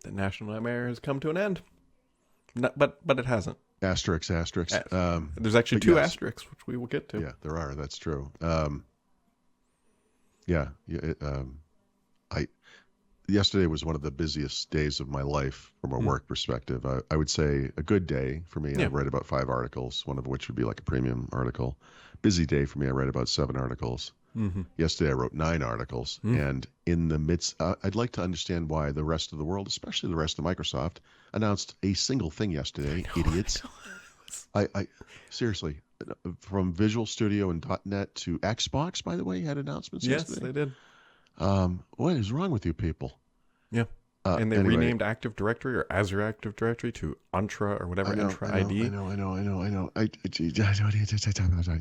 the national nightmare has come to an end. But it hasn't. Asterisk. There's actually two asterisks, which we will get to. Yeah, there are. That's true. Yesterday was one of the busiest days of my life from a work perspective. I would say a good day for me. Yeah. I've read about 5 articles, one of which would be like a premium article. Busy day for me. I read about 7 articles. Mm-hmm. Yesterday I wrote 9 articles. And in the midst, I'd like to understand why the rest of the world, especially the rest of Microsoft, announced a single thing yesterday. Idiots. I seriously, from Visual Studio and .NET to Xbox, by the way, had announcements yesterday. Yes, they did. What is wrong with you people? Yeah. And they renamed Active Directory or Azure Active Directory to Entra or whatever, Entra ID. I know.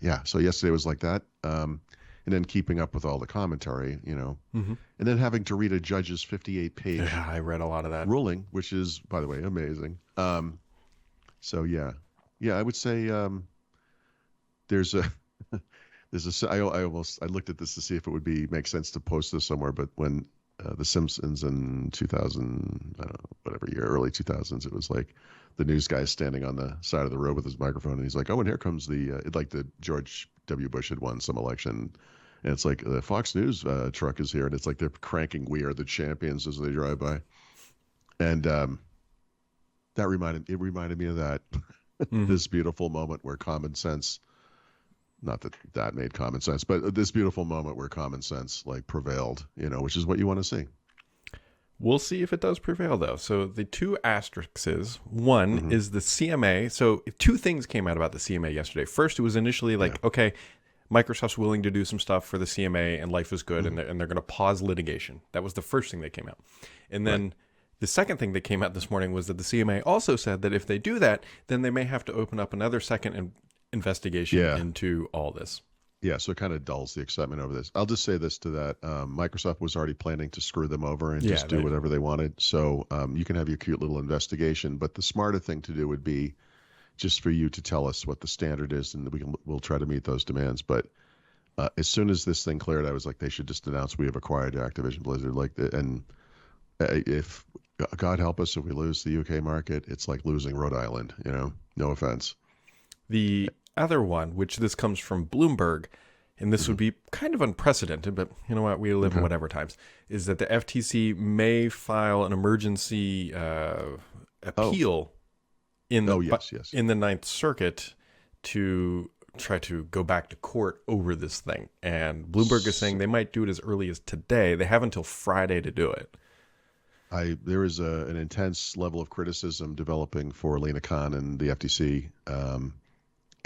Yeah. So yesterday was like that. And then keeping up with all the commentary, and then having to read a judge's 58-page. Yeah, I read a lot of that ruling, which is, by the way, amazing. So yeah, I would say there's a. I looked at this to see if it would make sense to post this somewhere, but when The Simpsons in 2000, I don't know, whatever year, early 2000s, it was like the news guy standing on the side of the road with his microphone, and he's like, "Oh, and here comes the George W. Bush had won some election, and it's like the Fox News truck is here, and it's like they're cranking 'We Are the Champions' as they drive by," and that reminded me of that this beautiful moment where common sense. Not that made common sense, but this beautiful moment where common sense prevailed, which is what you want to see. We'll see if it does prevail, though. So the 2 asterisks is, one is the CMA. So 2 things came out about the CMA yesterday. First, it was initially okay, Microsoft's willing to do some stuff for the CMA and life is good, and they're going to pause litigation. That was the first thing that came out. And then the second thing that came out this morning was that the CMA also said that if they do that, then they may have to open up another second investigation into all this. Yeah, so it kind of dulls the excitement over this. I'll just say this to that. Microsoft was already planning to screw them over and just do whatever they wanted. So you can have your cute little investigation, but the smarter thing to do would be just for you to tell us what the standard is, and we'll try to meet those demands. But as soon as this thing cleared, I was like, they should just announce we have acquired Activision Blizzard. And if God help us, if we lose the UK market, it's like losing Rhode Island. No offense. The other one, which this comes from Bloomberg, and this would be kind of unprecedented, but you know what, we live in whatever times, is that the FTC may file an emergency appeal in the Ninth Circuit to try to go back to court over this thing. And Bloomberg is saying they might do it as early as today. They have until Friday to do it. There is an intense level of criticism developing for Lena Khan and the FTC.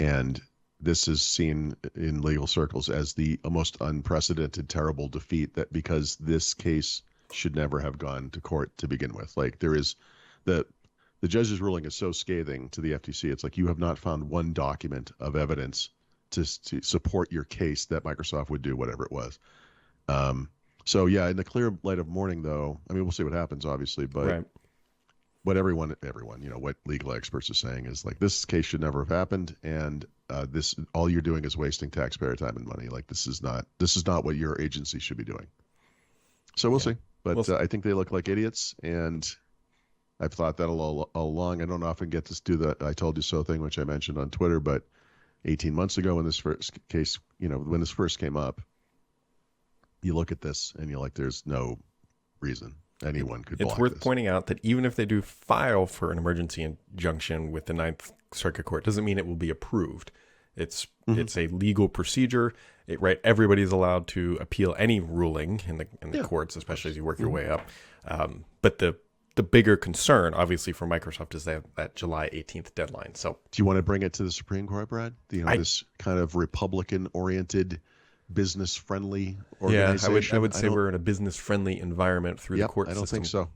And this is seen in legal circles as the most unprecedented, terrible defeat, that because this case should never have gone to court to begin with. There is the judge's ruling is so scathing to the FTC. It's like you have not found one document of evidence to support your case that Microsoft would do whatever it was. So yeah, in the clear light of morning, though, I mean, we'll see what happens, obviously, but what everyone, what legal experts are saying is this case should never have happened, and this all you're doing is wasting taxpayer time and money. This is not what your agency should be doing. So we'll see, but I think they look like idiots, and I've thought that all along. I don't often get to do the "I told you so" thing, which I mentioned on Twitter, but 18 months ago, when this first case, when this first came up, you look at this and you're like, there's no reason anyone could block this. It's worth pointing out that even if they do file for an emergency injunction with the Ninth Circuit Court, doesn't mean it will be approved. It's a legal procedure. Everybody's allowed to appeal any ruling in the courts, especially as you work your way up. But the bigger concern, obviously, for Microsoft is that July 18th deadline. So, do you want to bring it to the Supreme Court, Brad? This kind of Republican-oriented, business-friendly organization? Yeah, I would say we're in a business-friendly environment through the court system. I don't think so.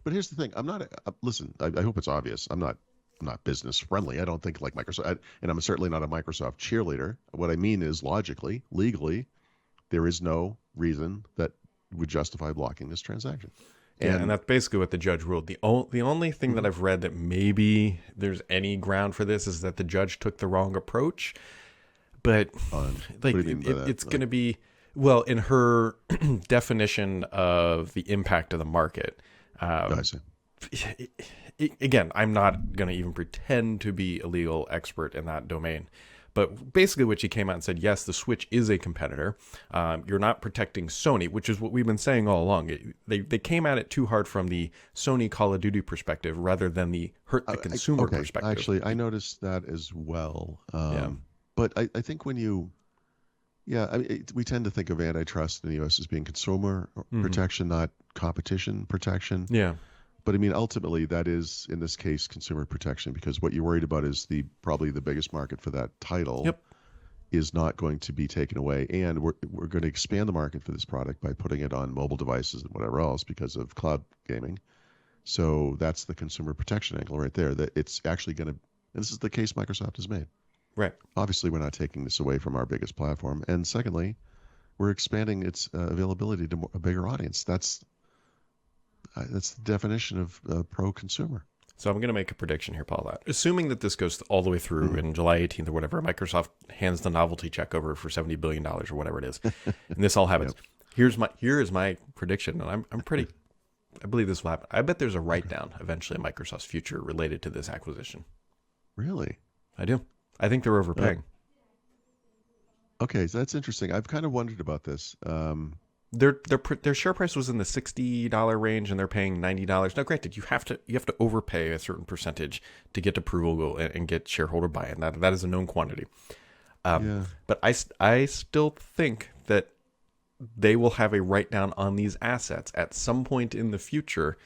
But here's the thing: I'm not. Listen, I hope it's obvious. I'm not business-friendly. I don't think like Microsoft, and I'm certainly not a Microsoft cheerleader. What I mean is, logically, legally, there is no reason that would justify blocking this transaction. And that's basically what the judge ruled. The only thing that I've read that maybe there's any ground for this is that the judge took the wrong approach. But it's going to be, in her definition of the impact of the market. I see. again, I'm not going to even pretend to be a legal expert in that domain. But basically what she came out and said, yes, the Switch is a competitor. You're not protecting Sony, which is what we've been saying all along. They came at it too hard from the Sony Call of Duty perspective rather than the hurt the consumer perspective. Actually, I noticed that as well. But I think when you, we tend to think of antitrust in the U.S. as being consumer protection, not competition protection. Yeah. But I mean, ultimately, that is, in this case, consumer protection, because what you're worried about is probably the biggest market for that title is not going to be taken away. And we're going to expand the market for this product by putting it on mobile devices and whatever else because of cloud gaming. So that's the consumer protection angle right there, that it's actually going to, and this is the case Microsoft has made. Right. Obviously, we're not taking this away from our biggest platform. And secondly, we're expanding its availability to a bigger audience. That's the definition of pro-consumer. So I'm going to make a prediction here, Paul. That assuming that this goes all the way through in July 18th or whatever, Microsoft hands the novelty check over for $70 billion or whatever it is, and this all happens. Here is my prediction, and I believe this will happen. I bet there's a write-down eventually in Microsoft's future related to this acquisition. Really? I do. I think they're overpaying. Okay, so that's interesting. I've kind of wondered about this. Their share price was in the $60 range, and they're paying $90. Now, granted, you have to overpay a certain percentage to get approval and get shareholder buy-in. That is a known quantity. But I still think that they will have a write-down on these assets at some point in the future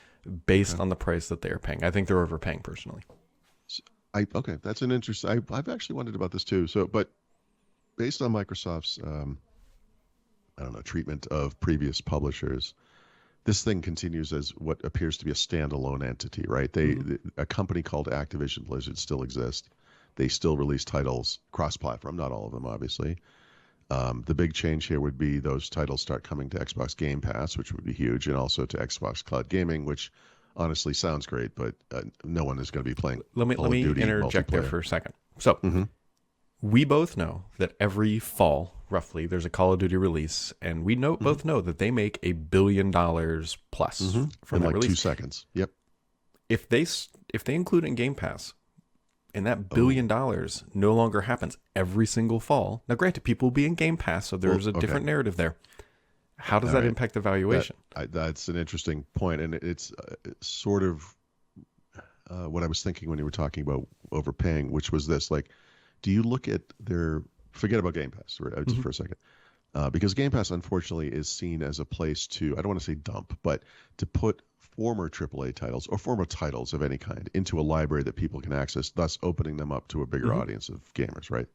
based on the price that they are paying. I think they're overpaying personally. Okay, that's an interesting. I've actually wondered about this too. So, but based on Microsoft's treatment of previous publishers, this thing continues as what appears to be a standalone entity, right? A company called Activision Blizzard still exists. They still release titles cross-platform, not all of them, obviously. The big change here would be those titles start coming to Xbox Game Pass, which would be huge, and also to Xbox Cloud Gaming, which honestly sounds great, but no one is going to be playing Let me interject there for a second. So we both know that every fall, roughly, there's a Call of Duty release, and we both know that they make $1 billion plus from that release. 2 seconds. Yep. If they include it in Game Pass, and that $1 billion no longer happens every single fall. Now, granted, people will be in Game Pass, so there's a different narrative there. How does that impact the valuation? That's an interesting point, and it's sort of what I was thinking when you were talking about overpaying, which was this: like, do you look at forget about Game Pass just for a second, because Game Pass unfortunately is seen as a place to, I don't want to say dump, but to put former AAA titles or former titles of any kind into a library that people can access, thus opening them up to a bigger audience of gamers, right?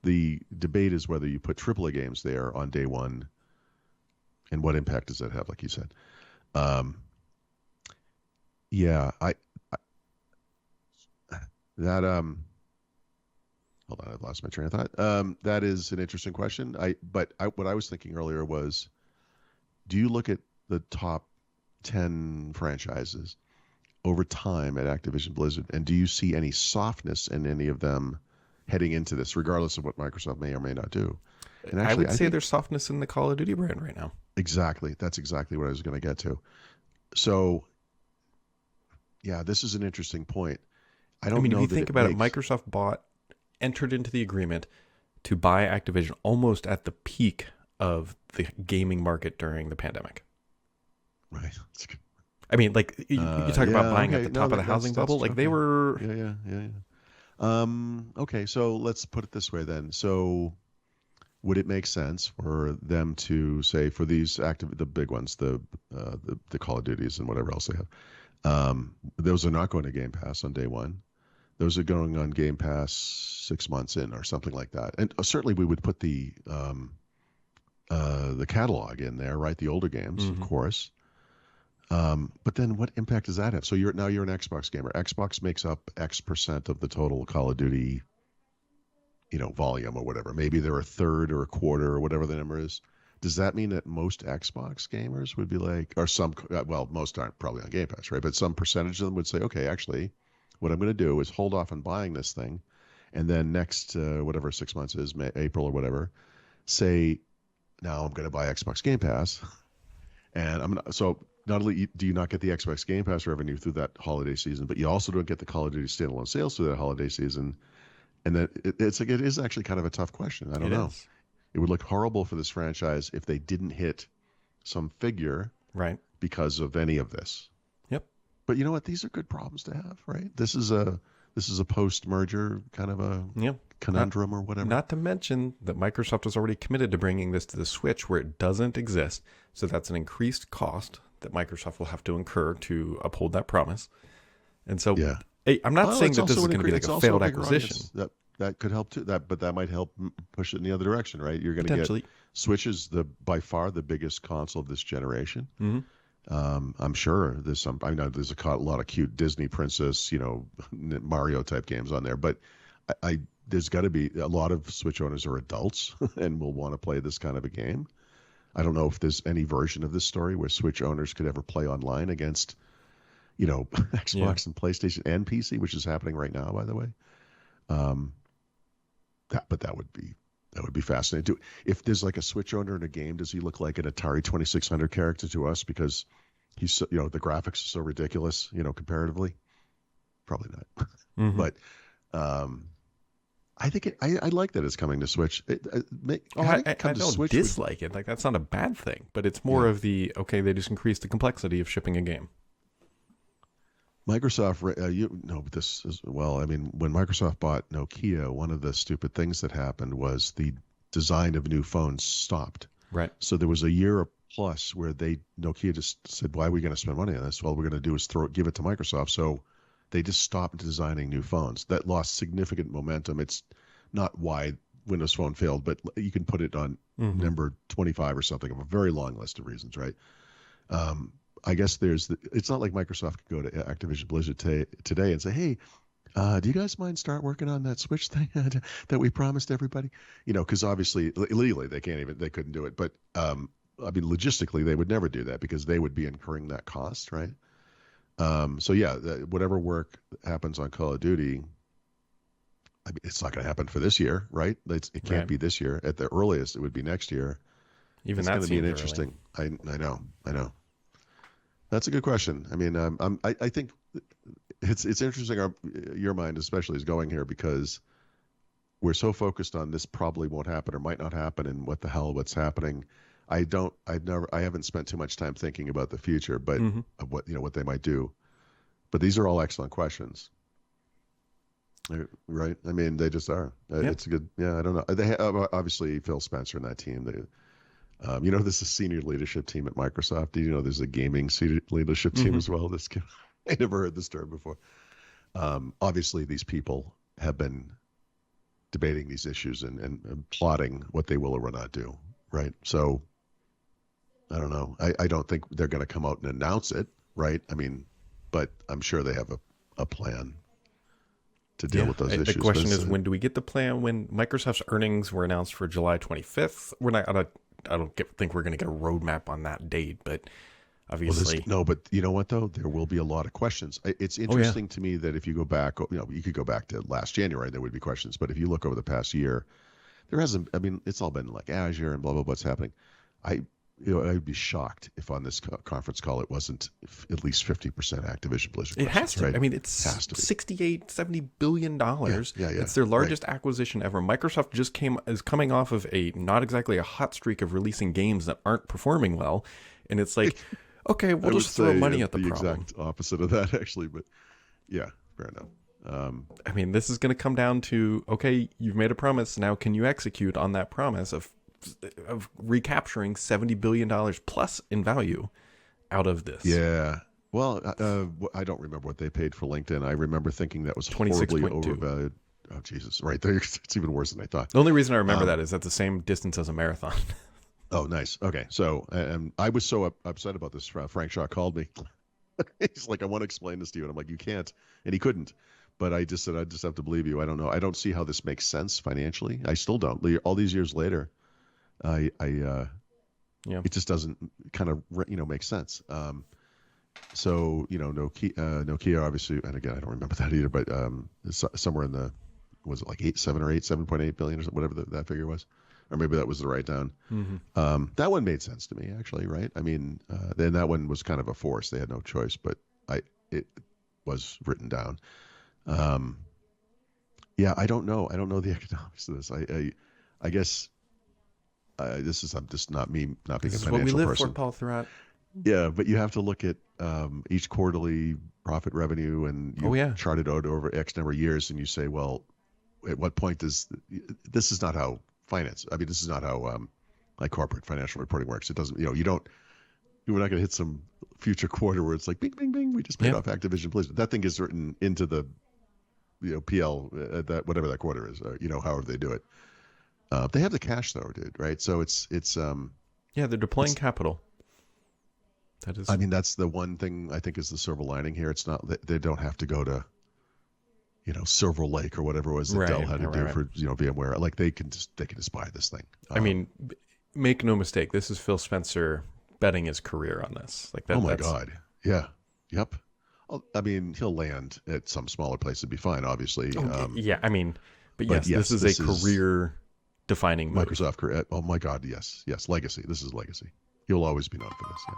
The debate is whether you put AAA games there on day one, and what impact does that have, like you said? Hold on, I've lost my train of thought. That is an interesting question. What I was thinking earlier was, do you look at the top 10 franchises over time at Activision Blizzard, and do you see any softness in any of them heading into this, regardless of what Microsoft may or may not do? And actually, I would say there's softness in the Call of Duty brand right now. Exactly. That's exactly what I was going to get to. So, yeah, this is an interesting point. I mean, if you think about it, Microsoft entered into the agreement to buy Activision almost at the peak of the gaming market during the pandemic. Right. I mean, like you talk about buying at the top of the housing bubble. Like they were. Yeah. Okay, so let's put it this way then. So, would it make sense for them to say, for these the big ones, the Call of Duties and whatever else they have, those are not going to Game Pass on day one. Those are going on Game Pass 6 months in or something like that. And certainly we would put the catalog in there, right? The older games, of course. But then what impact does that have? So you're an Xbox gamer. Xbox makes up X percent of the total Call of Duty, volume or whatever. Maybe they're a third or a quarter or whatever the number is. Does that mean that most Xbox gamers would be like, or some, well, most aren't probably on Game Pass, right? But some percentage of them would say, okay, actually, what I'm going to do is hold off on buying this thing, and then next, whatever 6 months is, April or whatever, say, now I'm going to buy Xbox Game Pass, and so not only do you not get the Xbox Game Pass revenue through that holiday season, but you also don't get the Call of Duty standalone sales through that holiday season. And then it's like, it is actually kind of a tough question. I don't know. Is. It would look horrible for this franchise if they didn't hit some figure Right. because of any of this. Yep. But you know what? These are good problems to have, right? This is a post-merger kind of a conundrum or whatever. Not to mention that Microsoft has already committed to bringing this to the Switch where it doesn't exist. So that's an increased cost that Microsoft will have to incur to uphold that promise. And so, hey, I'm not saying that this is going to be like a failed acquisition. That could help too. But that might help push it in the other direction, right? You're going to get Switch is by far the biggest console of this generation. Mm-hmm. I'm sure there's some. I know there's a lot of cute Disney princess, Mario type games on there, but there's got to be a lot of Switch owners are adults and will want to play this kind of a game. I don't know if there's any version of this story where Switch owners could ever play online against, Xbox and PlayStation and PC, which is happening right now, by the way. That would be fascinating. If there's like a Switch owner in a game, does he look like an Atari 2600 character to us because he's so, the graphics are so ridiculous, comparatively? Probably not. Mm-hmm. But I think I like that it's coming to Switch. I don't dislike it. Like, that's not a bad thing, but it's more of they just increased the complexity of shipping a game. Microsoft, this is, when Microsoft bought Nokia, one of the stupid things that happened was the design of new phones stopped. Right. So there was a year plus where Nokia just said, why are we going to spend money on this? All we're going to do is give it to Microsoft. So they just stopped designing new phones. That lost significant momentum. It's not why Windows Phone failed, but you can put it on number 25 or something of a very long list of reasons, right? I guess it's not like Microsoft could go to Activision Blizzard today and say, hey, do you guys mind start working on that Switch thing that we promised everybody? Because obviously legally they couldn't do it. But logistically they would never do that because they would be incurring that cost, right? Whatever work happens on Call of Duty, it's not going to happen for this year, right? It can't be this year. At the earliest, it would be next year. Even it's that's going to be an interesting. I know. That's a good question. I think it's interesting. Your mind especially is going here because we're so focused on this probably won't happen or might not happen, and what's happening. I haven't spent too much time thinking about the future, but of what they might do. But these are all excellent questions, right? They just are. It's a good. Yeah, I don't know. They have, obviously Phil Spencer and that team. This is senior leadership team at Microsoft. Do you know there's a gaming senior leadership team as well? I never heard this term before. Obviously, these people have been debating these issues and plotting what they will or will not do, right? So I don't know. I don't think they're going to come out and announce it, right? But I'm sure they have a plan to deal with those issues. The question is, when do we get the plan? When Microsoft's earnings were announced for July 25th, I don't think we're going to get a roadmap on that date, but obviously. But you know what, though? There will be a lot of questions. It's interesting to me that if you go back, you could go back to last January, there would be questions. But if you look over the past year, there hasn't, it's all been like Azure and blah, blah, what's happening. I'd be shocked if on this conference call it wasn't at least 50% Activision Blizzard. It has to. Right? It's $68-70 billion. Yeah. It's their largest acquisition ever. Microsoft is coming off of not exactly a hot streak of releasing games that aren't performing well, and it's like, okay, we'll just throw money at the problem. The exact opposite of that, actually, but yeah, fair enough. This is going to come down to, okay, you've made a promise. Now, can you execute on that promise of recapturing $70 billion plus in value out of this? Yeah. Well, I don't remember what they paid for LinkedIn. I remember thinking that was horribly overvalued. Oh, Jesus. Right. It's even worse than I thought. The only reason I remember that is at the same distance as a marathon. Oh, nice. Okay. So I was so upset about this. Frank Shaw called me. He's like, I want to explain this to you. And I'm like, you can't. And he couldn't. But I just said, I just have to believe you. I don't know. I don't see how this makes sense financially. I still don't. All these years later, it just doesn't kind of make sense. So Nokia obviously, and again I don't remember that either, but somewhere in the, was it like 7.8 billion or whatever that figure was, or maybe that was the write down. That one made sense to me, actually, right? I mean, then that one was kind of a force; they had no choice, but it was written down. Yeah, I don't know. I don't know the economics of this. I guess this is I'm just not me not being This a is what we financial live person. for, Paul, throughout. Yeah, but you have to look at each quarterly profit revenue, and you chart it out over X number of years, and you say, well, at what point does this is not how finance? I mean, this is not how like corporate financial reporting works. It doesn't. You don't. We're not going to hit some future quarter where it's like, bing, bing, bing. We just paid off Activision Blizzard. That thing is written into the PL that whatever that quarter is. However they do it. They have the cash though, dude. Right? So it's they're deploying capital. That is. I mean, that's the one thing I think is the silver lining here. It's not that they don't have to go to, Silver Lake or whatever it was that Dell had to do for VMware. Like they can just buy this thing. I mean, make no mistake. This is Phil Spencer betting his career on this. Like that. Oh my God. Yeah. Yep. I mean, he'll land at some smaller place and be fine, obviously. Yeah. I mean, but yes, this is a career-defining move. Microsoft career. Oh my God. Yes. Yes. Legacy. This is legacy. You'll always be known for this. Yeah.